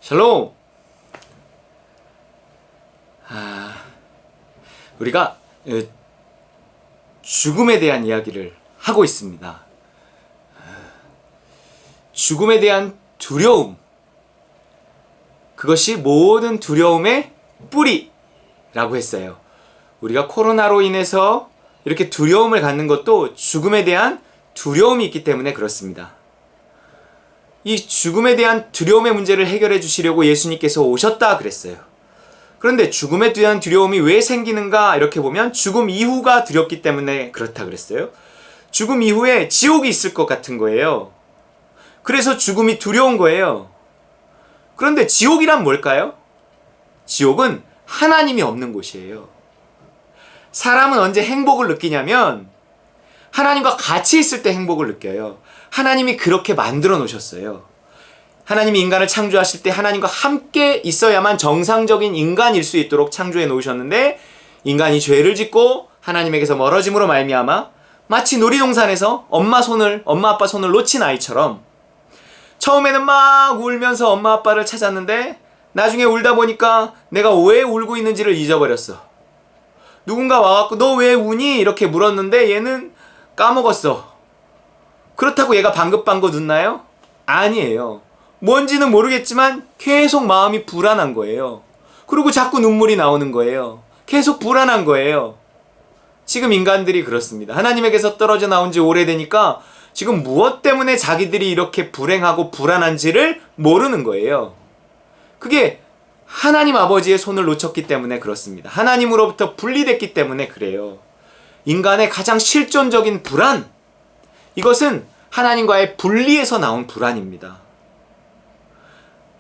샬롬! 우리가 죽음에 대한 이야기를 하고 있습니다. 죽음에 대한 두려움, 그것이 모든 두려움의 뿌리라고 했어요. 우리가 코로나로 인해서 이렇게 두려움을 갖는 것도 죽음에 대한 두려움이 있기 때문에 그렇습니다. 이 죽음에 대한 두려움의 문제를 해결해 주시려고 예수님께서 오셨다 그랬어요. 그런데 죽음에 대한 두려움이 왜 생기는가 이렇게 보면 죽음 이후가 두렵기 때문에 그렇다 그랬어요. 죽음 이후에 지옥이 있을 것 같은 거예요. 그래서 죽음이 두려운 거예요. 그런데 지옥이란 뭘까요? 지옥은 하나님이 없는 곳이에요. 사람은 언제 행복을 느끼냐면 하나님과 같이 있을 때 행복을 느껴요. 하나님이 그렇게 만들어 놓으셨어요. 하나님이 인간을 창조하실 때 하나님과 함께 있어야만 정상적인 인간일 수 있도록 창조해 놓으셨는데, 인간이 죄를 짓고 하나님에게서 멀어짐으로 말미암아 마치 놀이동산에서 엄마 아빠 손을 놓친 아이처럼 처음에는 막 울면서 엄마 아빠를 찾았는데 나중에 울다 보니까 내가 왜 울고 있는지를 잊어버렸어. 누군가 와갖고 너 왜 우니? 이렇게 물었는데 얘는 까먹었어. 그렇다고 얘가 방긋방긋 웃나요? 아니에요. 뭔지는 모르겠지만 계속 마음이 불안한 거예요. 그리고 자꾸 눈물이 나오는 거예요. 계속 불안한 거예요. 지금 인간들이 그렇습니다. 하나님에게서 떨어져 나온 지 오래되니까 지금 무엇 때문에 자기들이 이렇게 불행하고 불안한지를 모르는 거예요. 그게 하나님 아버지의 손을 놓쳤기 때문에 그렇습니다. 하나님으로부터 분리됐기 때문에 그래요. 인간의 가장 실존적인 불안, 이것은 하나님과의 분리에서 나온 불안입니다.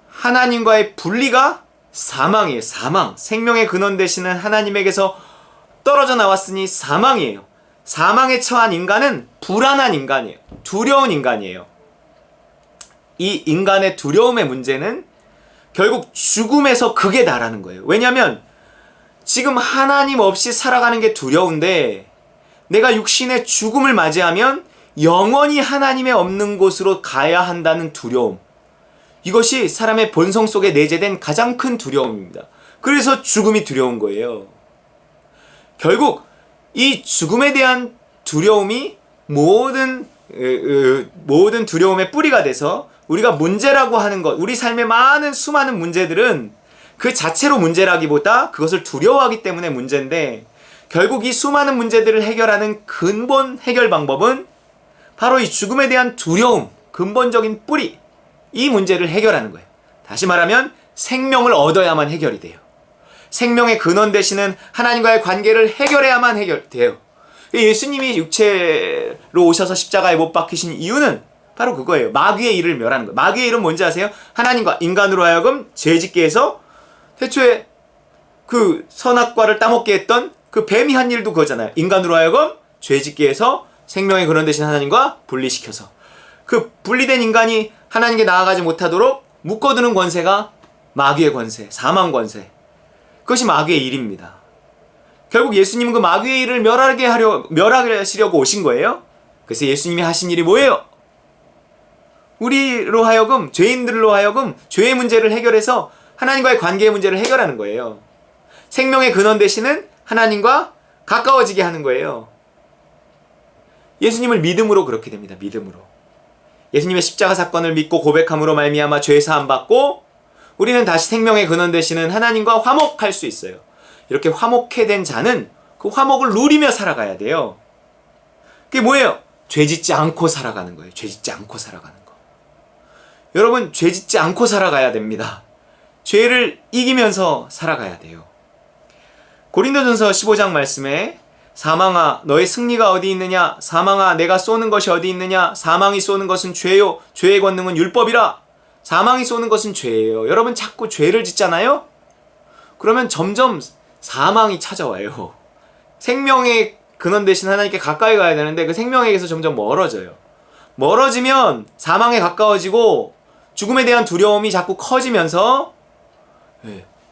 하나님과의 분리가 사망이에요. 사망. 생명의 근원 되시는 하나님에게서 떨어져 나왔으니 사망이에요. 사망에 처한 인간은 불안한 인간이에요. 두려운 인간이에요. 이 인간의 두려움의 문제는 결국 죽음에서 그게 나라는 거예요. 왜냐하면 지금 하나님 없이 살아가는 게 두려운데, 내가 육신의 죽음을 맞이하면 영원히 하나님의 없는 곳으로 가야 한다는 두려움, 이것이 사람의 본성 속에 내재된 가장 큰 두려움입니다. 그래서 죽음이 두려운 거예요. 결국 이 죽음에 대한 두려움이 모든 두려움의 뿌리가 돼서 우리가 문제라고 하는 것, 우리 삶의 수많은 문제들은 그 자체로 문제라기보다 그것을 두려워하기 때문에 문제인데, 결국 이 수많은 문제들을 해결하는 근본 해결 방법은 바로 이 죽음에 대한 두려움, 근본적인 뿌리, 이 문제를 해결하는 거예요. 다시 말하면 생명을 얻어야만 해결이 돼요. 생명의 근원 되시는 하나님과의 관계를 해결해야만 해결돼요. 예수님이 육체로 오셔서 십자가에 못 박히신 이유는 바로 그거예요. 마귀의 일을 멸하는 거예요. 마귀의 일은 뭔지 아세요? 하나님과 인간으로 하여금 죄짓게 해서 태초에 그 선악과를 따먹게 했던 그 뱀이 한 일도 그거잖아요. 인간으로 하여금 죄짓게 해서 생명의 근원 되신 하나님과 분리시켜서 그 분리된 인간이 하나님께 나아가지 못하도록 묶어두는 권세가 마귀의 권세, 사망 권세. 그것이 마귀의 일입니다. 결국 예수님은 그 마귀의 일을 멸하시려고 오신 거예요. 그래서 예수님이 하신 일이 뭐예요? 우리로 하여금, 죄인들로 하여금 죄의 문제를 해결해서 하나님과의 관계의 문제를 해결하는 거예요. 생명의 근원 되시는 하나님과 가까워지게 하는 거예요. 예수님을 믿음으로 그렇게 됩니다. 믿음으로. 예수님의 십자가 사건을 믿고 고백함으로 말미암아 죄 사함 받고 우리는 다시 생명의 근원 되시는 하나님과 화목할 수 있어요. 이렇게 화목해 된 자는 그 화목을 누리며 살아가야 돼요. 그게 뭐예요? 죄짓지 않고 살아가는 거예요. 죄짓지 않고 살아가는 거. 여러분, 죄짓지 않고 살아가야 됩니다. 죄를 이기면서 살아가야 돼요. 고린도전서 15장 말씀에 사망아 너의 승리가 어디 있느냐, 사망아 내가 쏘는 것이 어디 있느냐, 사망이 쏘는 것은 죄요 죄의 권능은 율법이라. 사망이 쏘는 것은 죄예요. 여러분 자꾸 죄를 짓잖아요? 그러면 점점 사망이 찾아와요. 생명의 근원 되신 하나님께 가까이 가야 되는데 그 생명에게서 점점 멀어져요. 멀어지면 사망에 가까워지고 죽음에 대한 두려움이 자꾸 커지면서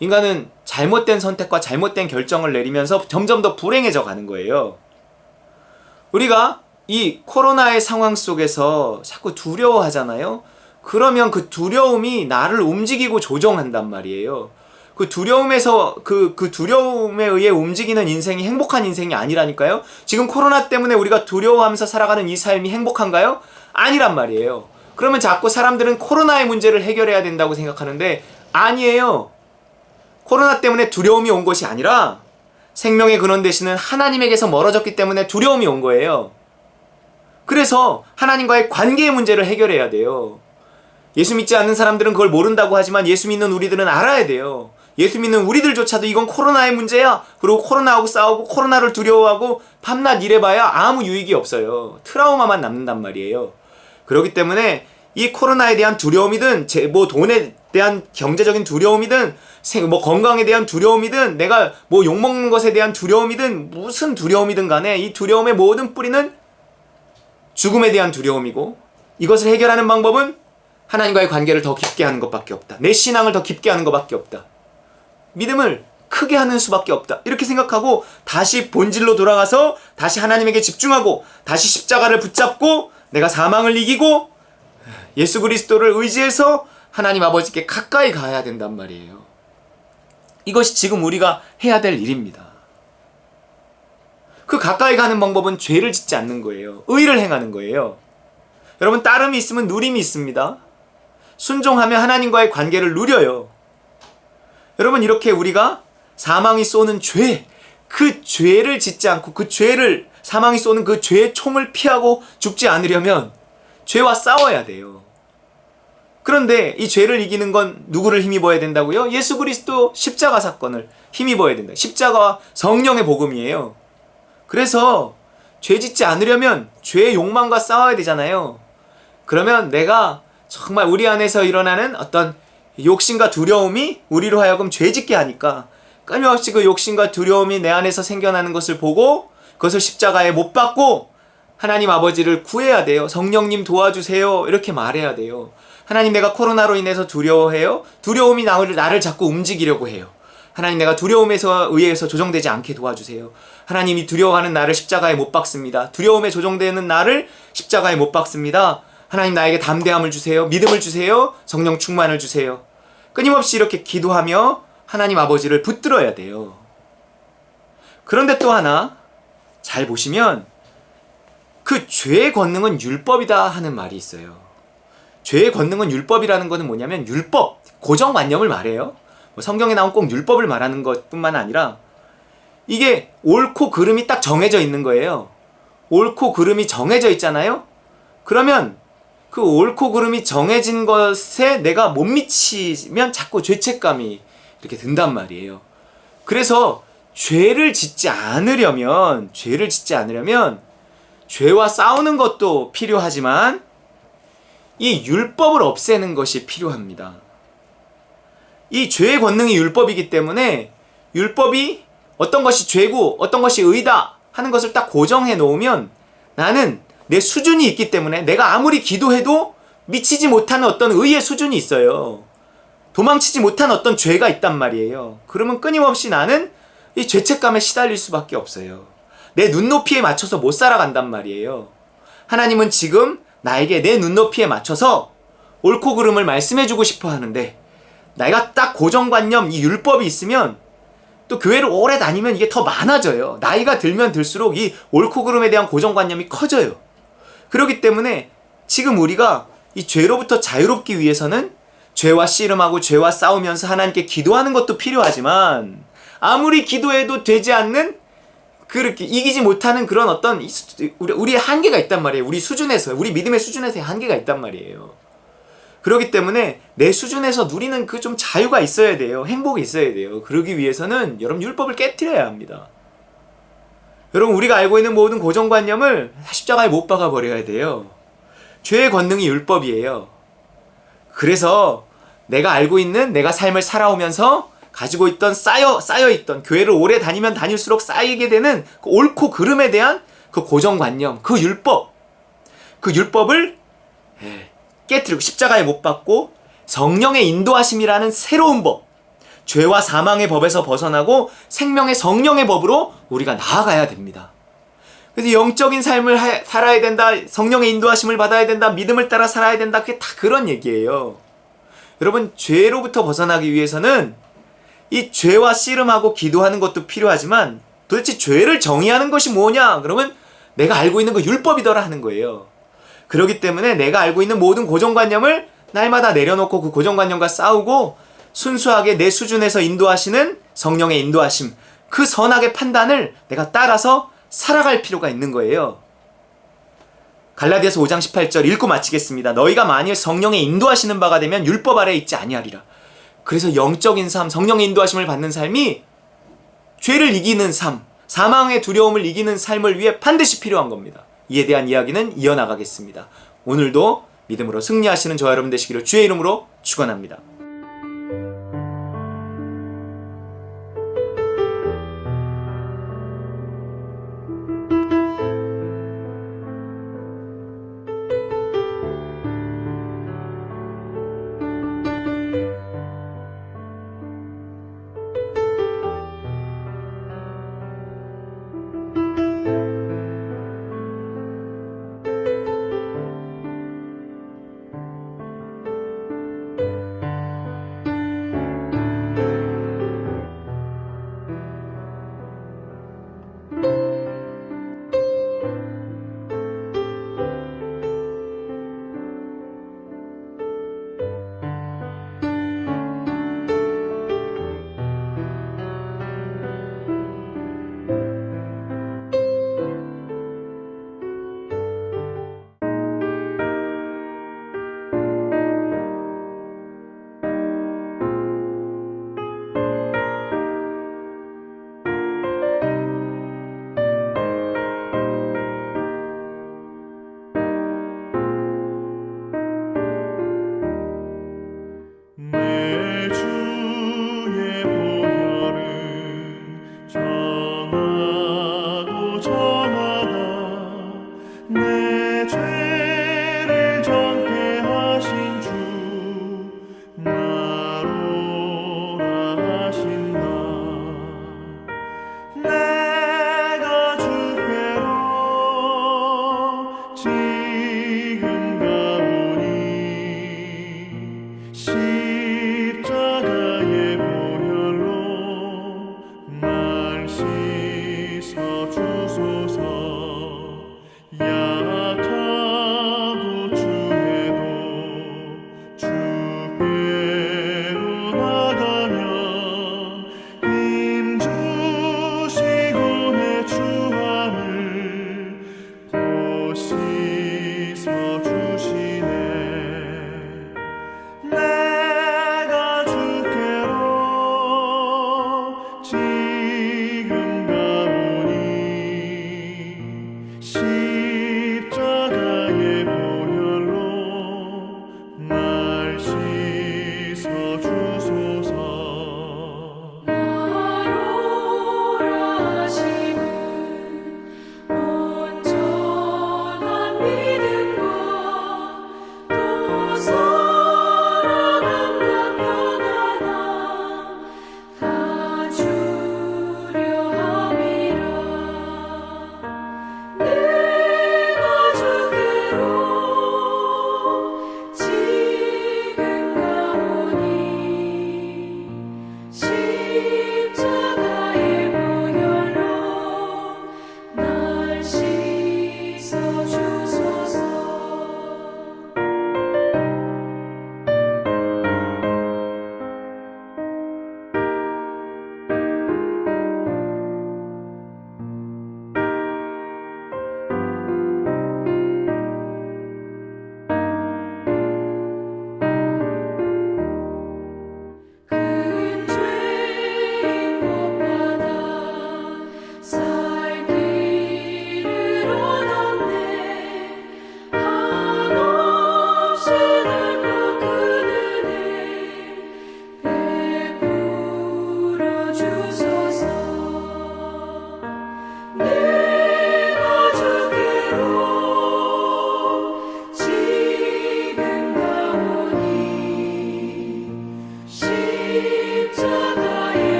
인간은 잘못된 선택과 잘못된 결정을 내리면서 점점 더 불행해져 가는 거예요. 우리가 이 코로나의 상황 속에서 자꾸 두려워하잖아요. 그러면 그 두려움이 나를 움직이고 조정한단 말이에요. 그 두려움에서 그 두려움에 의해 움직이는 인생이 행복한 인생이 아니라니까요. 지금 코로나 때문에 우리가 두려워하면서 살아가는 이 삶이 행복한가요? 아니란 말이에요. 그러면 자꾸 사람들은 코로나의 문제를 해결해야 된다고 생각하는데 아니에요. 코로나 때문에 두려움이 온 것이 아니라 생명의 근원 되시는 하나님에게서 멀어졌기 때문에 두려움이 온 거예요. 그래서 하나님과의 관계의 문제를 해결해야 돼요. 예수 믿지 않는 사람들은 그걸 모른다고 하지만 예수 믿는 우리들은 알아야 돼요. 예수 믿는 우리들조차도 이건 코로나의 문제야. 그리고 코로나하고 싸우고 코로나를 두려워하고 밤낮 일해봐야 아무 유익이 없어요. 트라우마만 남는단 말이에요. 그렇기 때문에 이 코로나에 대한 두려움이든 돈에 대한 경제적인 두려움이든 건강에 대한 두려움이든 내가 욕먹는 것에 대한 두려움이든 무슨 두려움이든 간에 이 두려움의 모든 뿌리는 죽음에 대한 두려움이고 이것을 해결하는 방법은 하나님과의 관계를 더 깊게 하는 것밖에 없다. 내 신앙을 더 깊게 하는 것밖에 없다. 믿음을 크게 하는 수밖에 없다. 이렇게 생각하고 다시 본질로 돌아가서 다시 하나님에게 집중하고 다시 십자가를 붙잡고 내가 사망을 이기고 예수 그리스도를 의지해서 하나님 아버지께 가까이 가야 된단 말이에요. 이것이 지금 우리가 해야 될 일입니다. 그 가까이 가는 방법은 죄를 짓지 않는 거예요. 의를 행하는 거예요. 여러분 따름이 있으면 누림이 있습니다. 순종하며 하나님과의 관계를 누려요. 여러분 이렇게 우리가 사망이 쏘는 죄, 그 죄를 짓지 않고 그 죄를 사망이 쏘는 그 죄의 총을 피하고 죽지 않으려면 죄와 싸워야 돼요. 그런데 이 죄를 이기는 건 누구를 힘입어야 된다고요? 예수 그리스도 십자가 사건을 힘입어야 된다. 십자가와 성령의 복음이에요. 그래서 죄 짓지 않으려면 죄의 욕망과 싸워야 되잖아요. 그러면 내가 정말 우리 안에서 일어나는 어떤 욕심과 두려움이 우리로 하여금 죄 짓게 하니까 끊임없이 그 욕심과 두려움이 내 안에서 생겨나는 것을 보고 그것을 십자가에 못 박고 하나님 아버지를 구해야 돼요. 성령님 도와주세요. 이렇게 말해야 돼요. 하나님 내가 코로나로 인해서 두려워해요. 두려움이 나를 자꾸 움직이려고 해요. 하나님 내가 두려움에서 의해서 조정되지 않게 도와주세요. 하나님이 두려워하는 나를 십자가에 못 박습니다. 두려움에 조정되는 나를 십자가에 못 박습니다. 하나님 나에게 담대함을 주세요. 믿음을 주세요. 성령 충만을 주세요. 끊임없이 이렇게 기도하며 하나님 아버지를 붙들어야 돼요. 그런데 또 하나 잘 보시면 그 죄의 권능은 율법이다 하는 말이 있어요. 죄의 권능은 율법이라는 것은 뭐냐면 율법, 고정관념을 말해요. 성경에 나온 꼭 율법을 말하는 것뿐만 아니라 이게 옳고 그름이 딱 정해져 있는 거예요. 옳고 그름이 정해져 있잖아요. 그러면 그 옳고 그름이 정해진 것에 내가 못 미치면 자꾸 죄책감이 이렇게 든단 말이에요. 그래서 죄를 짓지 않으려면 죄와 싸우는 것도 필요하지만 이 율법을 없애는 것이 필요합니다. 이 죄의 권능이 율법이기 때문에 율법이 어떤 것이 죄고 어떤 것이 의다 하는 것을 딱 고정해 놓으면 나는 내 수준이 있기 때문에 내가 아무리 기도해도 미치지 못하는 어떤 의의 수준이 있어요. 도망치지 못한 어떤 죄가 있단 말이에요. 그러면 끊임없이 나는 이 죄책감에 시달릴 수밖에 없어요. 내 눈높이에 맞춰서 못 살아간단 말이에요. 하나님은 지금 나에게 내 눈높이에 맞춰서 옳고 그름을 말씀해주고 싶어 하는데 내가 딱 고정관념, 이 율법이 있으면 또 교회를 오래 다니면 이게 더 많아져요. 나이가 들면 들수록 이 옳고 그름에 대한 고정관념이 커져요. 그렇기 때문에 지금 우리가 이 죄로부터 자유롭기 위해서는 죄와 씨름하고 죄와 싸우면서 하나님께 기도하는 것도 필요하지만 아무리 기도해도 되지 않는 그렇게 이기지 못하는 그런 어떤 우리의 한계가 있단 말이에요. 우리 수준에서, 우리 믿음의 수준에서의 한계가 있단 말이에요. 그렇기 때문에 내 수준에서 누리는 그 좀 자유가 있어야 돼요. 행복이 있어야 돼요. 그러기 위해서는 여러분 율법을 깨트려야 합니다. 여러분 우리가 알고 있는 모든 고정관념을 십자가에 못 박아 버려야 돼요. 죄의 권능이 율법이에요. 그래서 내가 알고 있는 내가 삶을 살아오면서 가지고 있던 쌓여있던 교회를 오래 다니면 다닐수록 쌓이게 되는 그 옳고 그름에 대한 그 고정관념, 그 율법을 깨트리고 십자가에 못 박고 성령의 인도하심이라는 새로운 법, 죄와 사망의 법에서 벗어나고 생명의 성령의 법으로 우리가 나아가야 됩니다. 그래서 영적인 삶을 살아야 된다, 성령의 인도하심을 받아야 된다, 믿음을 따라 살아야 된다, 그게 다 그런 얘기예요. 여러분, 죄로부터 벗어나기 위해서는 이 죄와 씨름하고 기도하는 것도 필요하지만 도대체 죄를 정의하는 것이 뭐냐? 그러면 내가 알고 있는 거 율법이더라 하는 거예요. 그렇기 때문에 내가 알고 있는 모든 고정관념을 날마다 내려놓고 그 고정관념과 싸우고 순수하게 내 수준에서 인도하시는 성령의 인도하심, 그 선악의 판단을 내가 따라서 살아갈 필요가 있는 거예요. 갈라디아서 5장 18절 읽고 마치겠습니다. 너희가 만일 성령의 인도하시는 바가 되면 율법 아래에 있지 아니하리라. 그래서 영적인 삶, 성령의 인도하심을 받는 삶이 죄를 이기는 삶, 사망의 두려움을 이기는 삶을 위해 반드시 필요한 겁니다. 이에 대한 이야기는 이어나가겠습니다. 오늘도 믿음으로 승리하시는 저와 여러분 되시기를 주의 이름으로 축원합니다. 내가 주께로